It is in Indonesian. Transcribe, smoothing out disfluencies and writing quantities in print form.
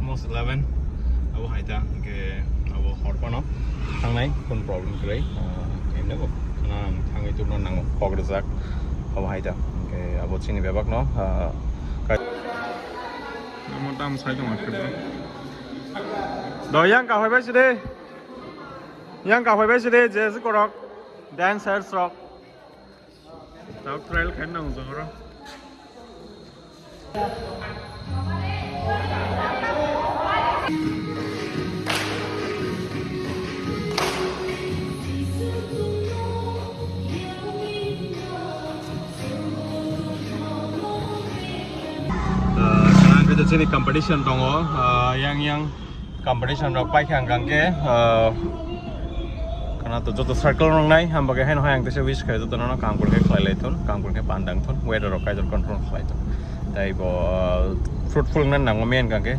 almost 11 abo haita ke abo horpano thangnai kon problem krai ene bo kana thangai tu no nang pogrojak abo haita ke abo chini bebak no motam sai dong akre do yang ka hoibai side je se korok dancers rock tao trail khan nang joro Kita sini competition tongo, yang competition rok pai khang gang ke, karena tu joto circle rong nai, ham bagai hen hoyang tese wish kai joto nono kangkur ke khlai lai thon, kangkur ke pandang thon, weather rok kai jor control khlai thon, tai bo fruitful nan nang men gang ke.